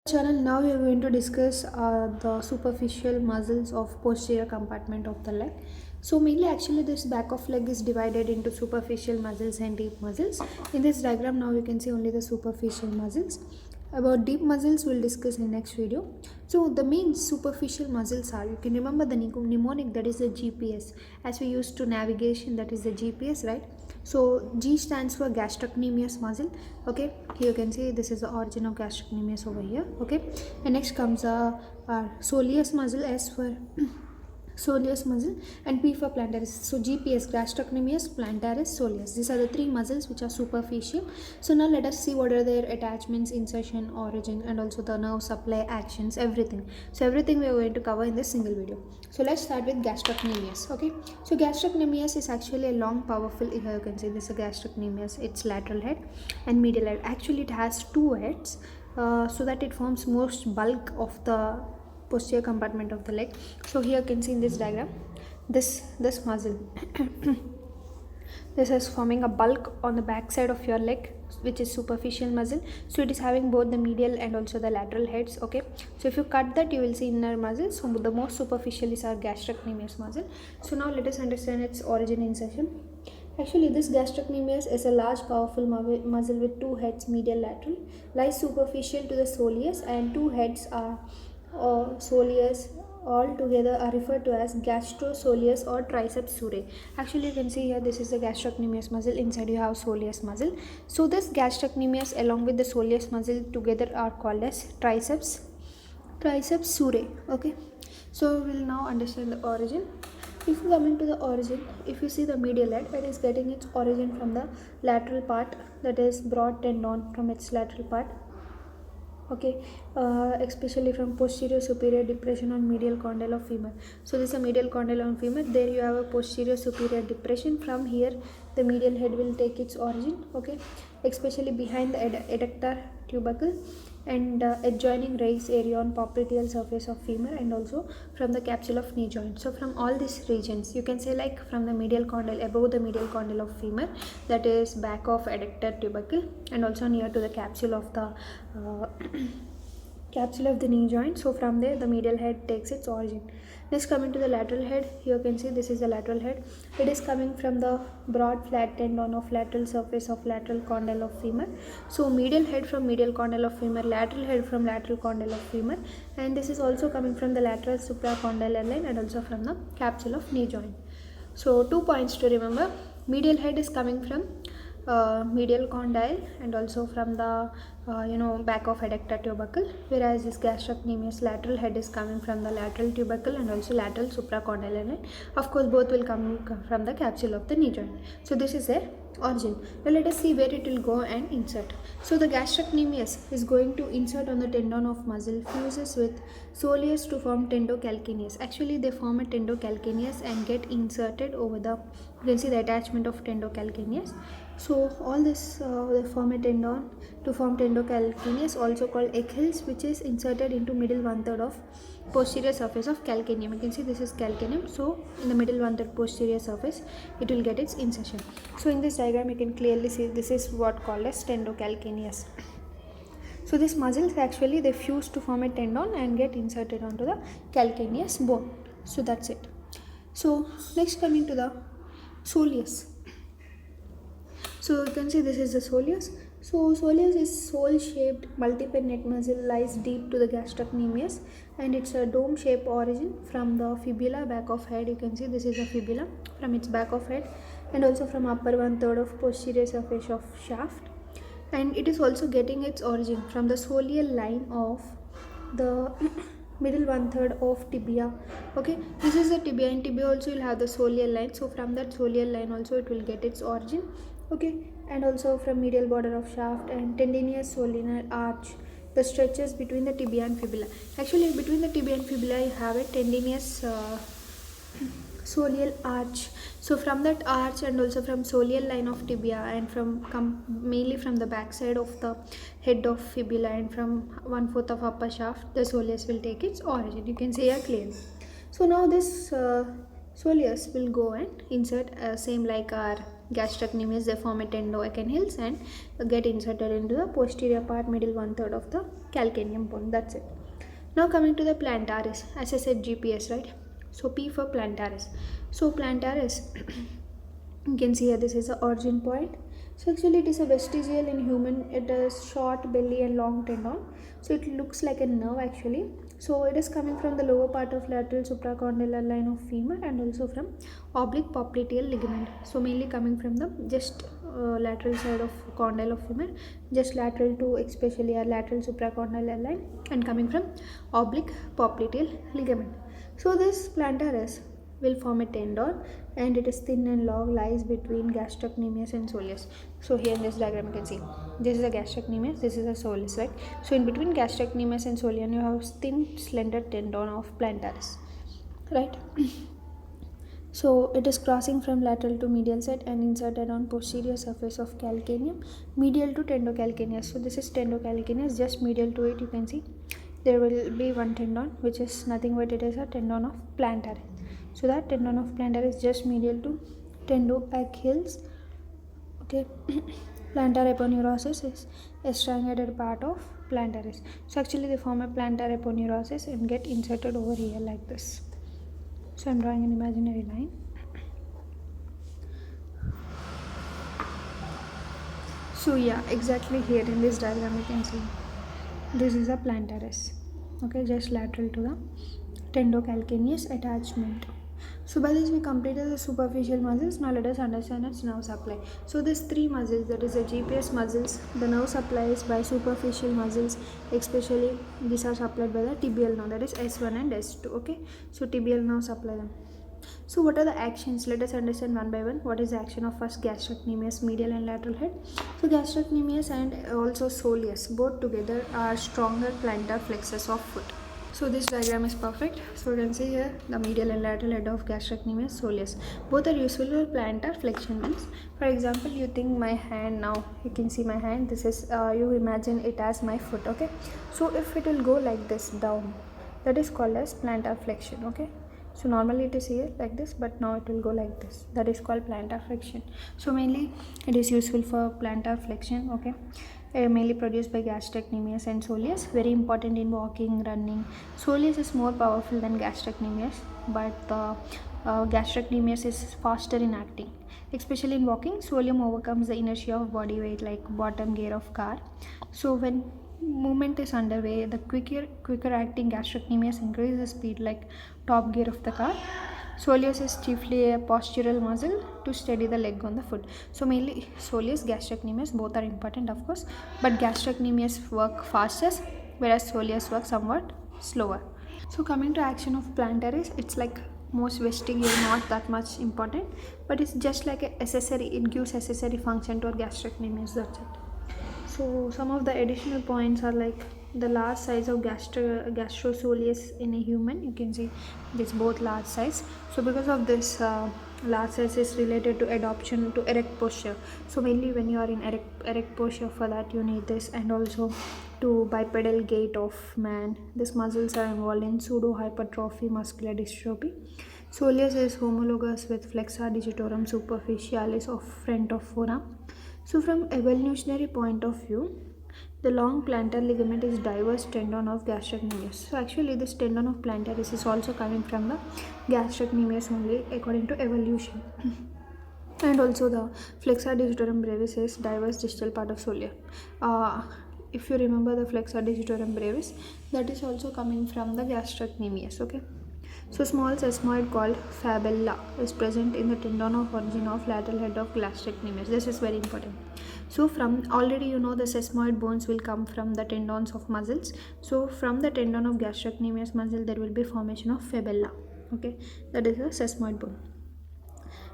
Channel. Now we are going to discuss the superficial muscles of posterior compartment of the leg. So mainly actually this back of leg is divided into superficial muscles and deep muscles. In this diagram now you can see only the superficial muscles. About deep muscles we'll discuss in next video. So the main superficial muscles are, you can remember the mnemonic, that is the GPS, as we used to navigation, that is the GPS, right? So G stands for gastrocnemius muscle. Okay, here you can see this is the origin of gastrocnemius over here. Okay, and next comes our soleus muscle, S for soleus muscle, and P for plantaris. So GPS, gastrocnemius, plantaris, soleus, these are the three muscles which are superficial. So now let us see what are their attachments, insertion, origin, and also the nerve supply, actions, everything. So everything we are going to cover in this single video. So let's start with gastrocnemius. Okay, so gastrocnemius is actually a long powerful, here you can see this is a gastrocnemius, its lateral head and medial head. Actually it has two heads, so that it forms most bulk of the posterior compartment of the leg. So here you can see in this diagram this muscle this is forming a bulk on the back side of your leg, which is superficial muscle. So it is having both the medial and also the lateral heads. Okay, so if you cut that you will see inner muscles. So the most superficial is our gastrocnemius muscle. So now let us understand its origin, insertion. Actually, this gastrocnemius is a large powerful muscle with two heads, medial lateral, lies superficial to the soleus, and two heads are soleus. All together are referred to as gastrosoleus or triceps surae. Actually you can see here this is the gastrocnemius muscle, inside you have soleus muscle. So this gastrocnemius along with the soleus muscle together are called as triceps surae. Okay, so we will now understand the origin. If you come into the origin, if you see the medial head, it is getting its origin from the lateral part, that is broad tendon from its lateral part. Okay, especially from posterior superior depression on medial condyle of femur. So this is a medial condyle of femur. There you have a posterior superior depression. From here the medial head will take its origin. Okay, especially behind the adductor tubercle and adjoining raised area on popliteal surface of femur, and also from the capsule of knee joint. So from all these regions you can say, like from the medial condyle, above the medial condyle of femur, that is back of adductor tubercle, and also near to the capsule of the capsule of the knee joint. So from there the medial head takes its origin. Next, coming to the lateral head, here you can see this is the lateral head. It is coming from the broad flat tendon of lateral surface of lateral condyle of femur. So medial head from medial condyle of femur, lateral head from lateral condyle of femur, and this is also coming from the lateral supracondylar line and also from the capsule of knee joint. So 2 points to remember: medial head is coming from medial condyle and also from the back of adductor tubercle, whereas this gastrocnemius lateral head is coming from the lateral tubercle and also lateral supracondylar line. Of course both will come from the capsule of the knee joint. So this is their origin. Now let us see where it will go and insert. So the gastrocnemius is going to insert on the tendon of muscle, fuses with soleus to form tendocalcaneus. Actually they form a tendocalcaneus and get inserted over the, you can see the attachment of tendocalcaneus. So all this they form a tendon to form tendocalcaneus, also called Achilles, which is inserted into middle 1/3 of posterior surface of calcaneum. You can see this is calcaneum. So in the middle 1/3 posterior surface it will get its insertion. So in this diagram you can clearly see this is what called as tendocalcaneus. So these muscles actually they fuse to form a tendon and get inserted onto the calcaneus bone. So that's it. So next, coming to the soleus. So you can see this is the soleus. So soleus is sole shaped multipennate muscle, lies deep to the gastrocnemius, and it's a dome shaped origin from the fibula, back of head. You can see this is the fibula from its back of head, and also from upper 1/3 of posterior surface of shaft. And it is also getting its origin from the soleal line of the middle 1/3 of tibia. Okay, this is the tibia. In tibia also you'll have the soleal line. So from that soleal line also it will get its origin. Okay, and also from medial border of shaft and tendinous solenar arch, the stretches between the tibia and fibula. Actually between the tibia and fibula you have a tendinous soleal arch. So from that arch and also from soleal line of tibia and from mainly from the back side of the head of fibula and from 1/4 of upper shaft, the soleus will take its origin. You can see here clearly. So now this soleus will go and insert same like our gastrocnemius, they form a tendo-Eckenhills and get inserted into the posterior part, middle 1/3 of the calcaneum bone. That's it. Now coming to the plantaris, as I said GPS, right? So P for plantaris. So plantaris, you can see here this is the origin point. So actually it is a vestigial in human. It is short belly and long tendon. So it looks like a nerve actually. So it is coming from the lower part of lateral supracondylar line of femur and also from oblique popliteal ligament. So mainly coming from the just lateral side of condyle of femur, just lateral to especially our lateral supracondylar line, and coming from oblique popliteal ligament. So this plantaris will form a tendon and it is thin and long, lies between gastrocnemius and soleus. So here in this diagram you can see this is the gastrocnemius, this is the soleus, right? So in between gastrocnemius and soleus you have thin slender tendon of plantaris, right? So it is crossing from lateral to medial side and inserted on posterior surface of calcaneum, medial to tendocalcaneus. So this is tendocalcaneus, just medial to it you can see there will be one tendon which is nothing but it is a tendon of plantaris. So that tendon of plantaris is just medial to tendo-Achilles. Okay. Plantar aponeurosis is a strangulated part of plantaris. So actually they form a plantar aponeurosis and get inserted over here like this. So I'm drawing an imaginary line. So yeah, exactly here in this diagram you can see this is a plantaris. Okay, just lateral to the tendocalcaneus attachment. So by this we completed the superficial muscles. Now let us understand its nerve supply. So these three muscles, that is the GPS muscles, the nerve supply is by superficial muscles, especially these are supplied by the tibial nerve, that is S1 and S2. Okay, so tibial nerve supply them. So what are the actions? Let us understand one by one. What is the action of first gastrocnemius, medial and lateral head? So gastrocnemius and also soleus both together are stronger plantar flexors of foot. So this diagram is perfect. So you can see here the medial and lateral head of gastrocnemius, soleus. Both are useful for plantar flexion means. For example, you think my hand now. You can see my hand. This is you imagine it as my foot. Okay. So if it will go like this down, that is called as plantar flexion. Okay. So normally it is here like this, but now it will go like this. That is called plantar flexion. So mainly it is useful for plantar flexion. Okay. Mainly produced by gastrocnemius and soleus, very important in walking, running. Soleus is more powerful than gastrocnemius, but gastrocnemius is faster in acting, especially in walking. Soleum overcomes the inertia of body weight like bottom gear of car. So when movement is underway, the quicker acting gastrocnemius increases the speed like top gear of the car. Soleus is chiefly a postural muscle to steady the leg on the foot. So mainly soleus, gastrocnemius both are important of course, but gastrocnemius work fastest whereas soleus work somewhat slower. So coming to action of plantaris, it's like most vestigial, not that much important, but it's just like a accessory. It gives accessory function to our gastrocnemius. That's it. So some of the additional points are like the large size of gastrosoleus in a human. You can see this both large size. So because of this large size is related to adoption to erect posture. So mainly when you are in erect posture, for that you need this, and also to bipedal gait of man. These muscles are involved in pseudo hypertrophy muscular dystrophy. Soleus is homologous with flexor digitorum superficialis of front of forearm. So from evolutionary point of view, the long plantar ligament is diverse tendon of gastrocnemius. So actually this tendon of plantaris is also coming from the gastrocnemius only according to evolution. And also the flexor digitorum brevis is diverse distal part of soleus. If you remember the flexor digitorum brevis, that is also coming from the gastrocnemius. Okay. So small sesamoid called fabella is present in the tendon of origin of lateral head of gastrocnemius. This is very important. So from already you know the sesamoid bones will come from the tendons of muscles. So from the tendon of gastrocnemius muscle there will be formation of fabella. Okay, that is a sesamoid bone.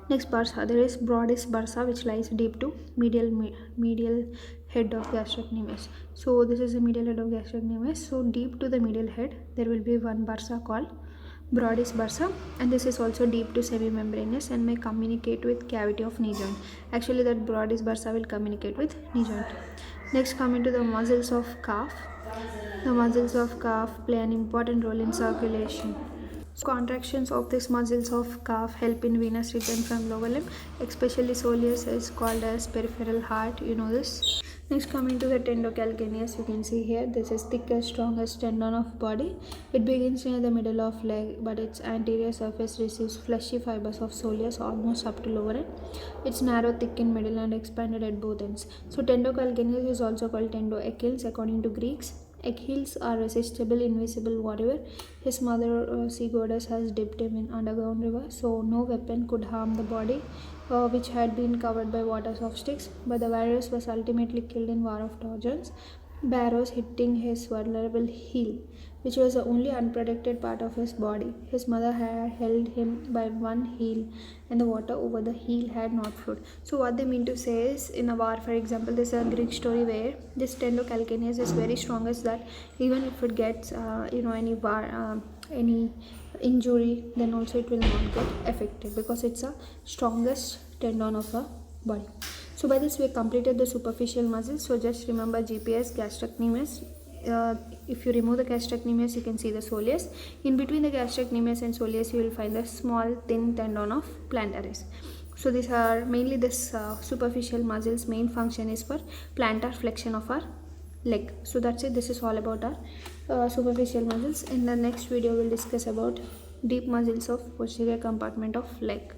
Next bursa, there is broadis bursa which lies deep to medial head of gastrocnemius. So this is the medial head of gastrocnemius. So deep to the medial head there will be one bursa called broadis bursa, and this is also deep to semi-membranous and may communicate with cavity of knee joint. Actually that broadis bursa will communicate with knee joint. Next coming to the muscles of calf. The muscles of calf play an important role in circulation. Contractions of these muscles of calf help in venous return from lower limb, especially soleus is called as peripheral heart. You know this. Next, coming to the tendocalcaneus, you can see here this is thickest, strongest tendon of body. It begins near the middle of leg, but its anterior surface receives fleshy fibers of soleus almost up to lower end. It's narrow, thick in middle, and expanded at both ends. So tendocalcaneus is also called tendoachilles according to Greeks. Achilles are irresistible, invisible warrior. His mother, sea goddess, has dipped him in underground river, so no weapon could harm the body, which had been covered by waters of Styx. But the warrior was ultimately killed in War of Trojans, by arrows hitting his vulnerable heel, which was the only unprotected part of his body. His mother had held him by one heel, and the water over the heel had not flowed. So, what they mean to say is, in a war, for example, there's a Greek story where this tendocalcaneus is very strongest that even if it gets, any injury, then also it will not get affected because it's a strongest tendon of the body. So by this we have completed the superficial muscles. So just remember GPS, gastrocnemius. If you remove the gastrocnemius, you can see the soleus. In between the gastrocnemius and soleus, you will find the small thin tendon of plantaris. So these are mainly this superficial muscles. Main function is for plantar flexion of our leg. So that's it. This is all about our superficial muscles. In the next video, we'll discuss about deep muscles of posterior compartment of leg.